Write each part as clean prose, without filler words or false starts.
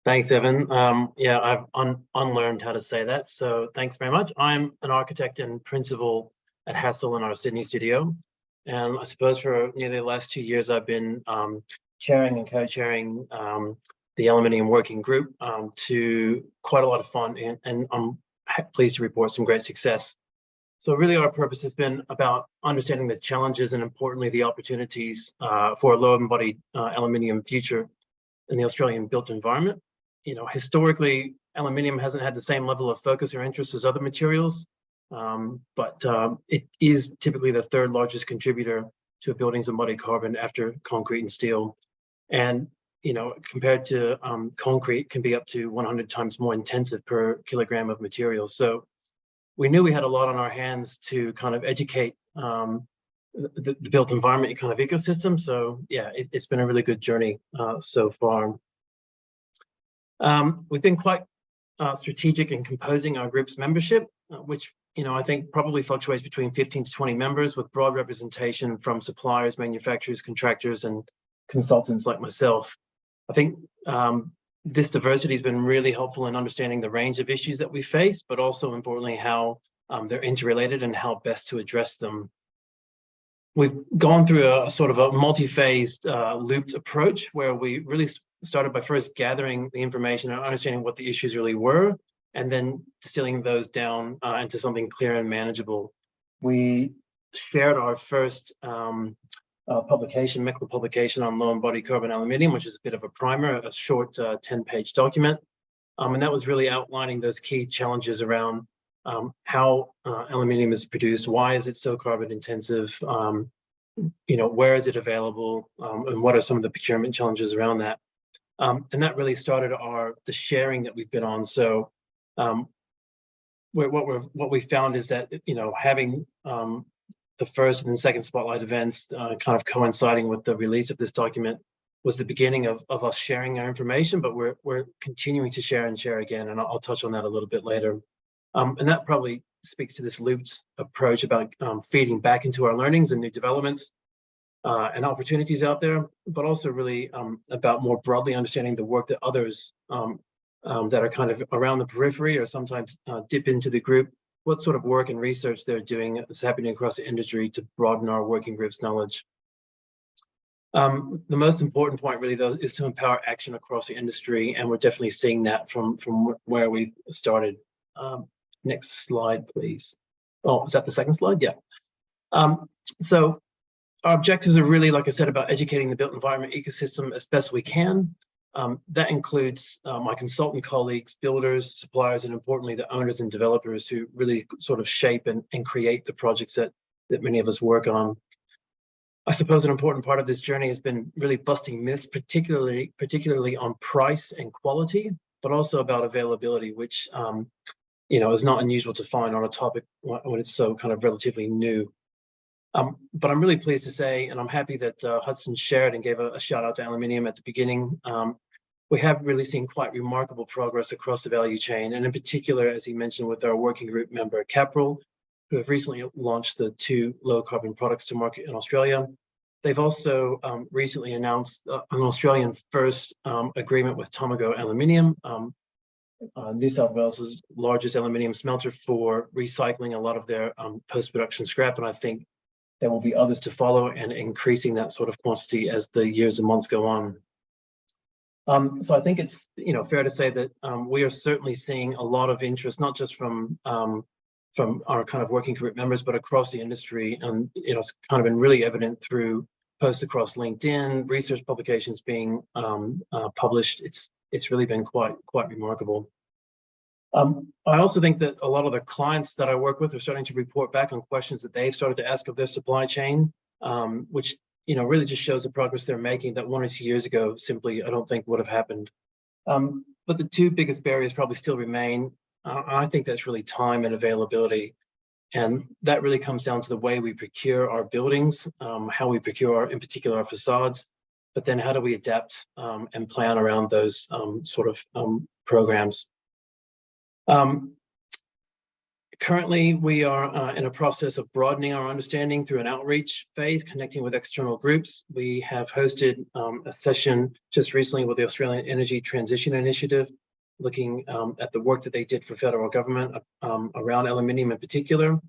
Thanks, Evan. Yeah, I've unlearned how to say that, so thanks very much. I'm an architect and principal at Hassel in our Sydney studio, and I suppose for nearly the last 2 years I've been chairing and co-chairing the Aluminium Working Group to quite a lot of fun, and I'm pleased to report some great success. So really our purpose has been about understanding the challenges and importantly the opportunities for a low-embodied aluminium future in the Australian built environment. Historically, aluminium hasn't had the same level of focus or interest as other materials, but it is typically the third largest contributor to a building's embodied carbon after concrete and steel. And, compared to concrete, can be up to 100 times more intensive per kilogram of material. So we knew we had a lot on our hands to kind of educate the built environment kind of ecosystem. So yeah, it's been a really good journey so far. We've been quite strategic in composing our group's membership, which I think probably fluctuates between 15 to 20 members with broad representation from suppliers, manufacturers, contractors, and consultants like myself. I think this diversity has been really helpful in understanding the range of issues that we face, but also importantly how they're interrelated and how best to address them. We've gone through a sort of a multi-phased looped approach where we really started by first gathering the information and understanding what the issues really were, and then distilling those down into something clear and manageable. We shared our first publication, MECLA publication on low embodied carbon aluminium, which is a bit of a primer, a short 10-page document. And that was really outlining those key challenges around how aluminium is produced, why is it so carbon intensive, where is it available, and what are some of the procurement challenges around that. And that really started the sharing that we've been on. So what we found is that having the first and second spotlight events kind of coinciding with the release of this document was the beginning of us sharing our information, but we're continuing to share and share again, and I'll touch on that a little bit later. And that probably speaks to this looped approach about feeding back into our learnings and new developments and opportunities out there, but also really about more broadly understanding the work that others that are kind of around the periphery or sometimes dip into the group, what sort of work and research they're doing that's happening across the industry to broaden our working group's knowledge. The most important point really though is to empower action across the industry, and we're definitely seeing that from where we started. Next slide, please. Oh, is that the second slide? Yeah. So our objectives are really, like I said, about educating the built environment ecosystem as best we can. That includes my consultant colleagues, builders, suppliers, and importantly, the owners and developers who really sort of shape and create the projects that many of us work on. I suppose an important part of this journey has been really busting myths, particularly on price and quality, but also about availability, which is not unusual to find on a topic when it's so kind of relatively new. But I'm really pleased to say, and I'm happy that Hudson shared and gave a shout out to aluminium at the beginning. We have really seen quite remarkable progress across the value chain, and in particular, as he mentioned, with our working group member Capril, who have recently launched the 2 low carbon products to market in Australia. They've also recently announced an Australian first agreement with Tomago Aluminium, New South Wales' largest aluminium smelter, for recycling a lot of their post-production scrap, and I think there will be others to follow and increasing that sort of quantity as the years and months go on. So I think it's fair to say that we are certainly seeing a lot of interest, not just from our kind of working group members, but across the industry, and it's kind of been really evident through posts across LinkedIn, research publications being published. It's really been quite remarkable. I also think that a lot of the clients that I work with are starting to report back on questions that they've started to ask of their supply chain, which really just shows the progress they're making that 1 or 2 years ago simply I don't think would have happened. But the 2 biggest barriers probably still remain. I think that's really time and availability, and that really comes down to the way we procure our buildings, how we procure in particular our facades, but then how do we adapt and plan around those sort of programs. Currently, we are in a process of broadening our understanding through an outreach phase, connecting with external groups. We have hosted a session just recently with the Australian Energy Transition Initiative, looking at the work that they did for federal government around aluminium in particular.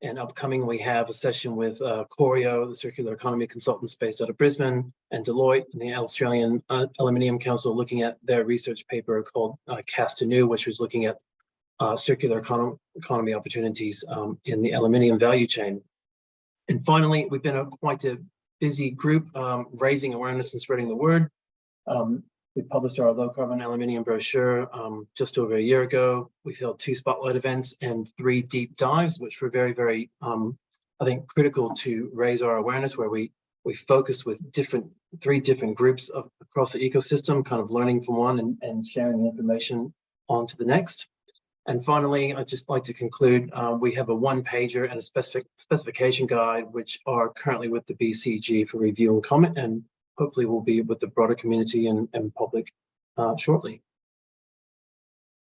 And upcoming, we have a session with Corio, the circular economy consultants based out of Brisbane, and Deloitte and the Australian Aluminium Council, looking at their research paper called Cast Anew, which was looking at circular economy opportunities in the aluminium value chain. And finally, we've been quite a busy group raising awareness and spreading the word. We published our low carbon aluminium brochure just over a year ago. We've held 2 spotlight events and 3 deep dives, which were very, very, I think, critical to raise our awareness, where we focus with 3 different groups across the ecosystem, kind of learning from one and sharing the information on to the next. And finally, I'd just like to conclude, we have a 1-pager and a specification guide, which are currently with the BCG for review and comment, and hopefully will be with the broader community and public shortly.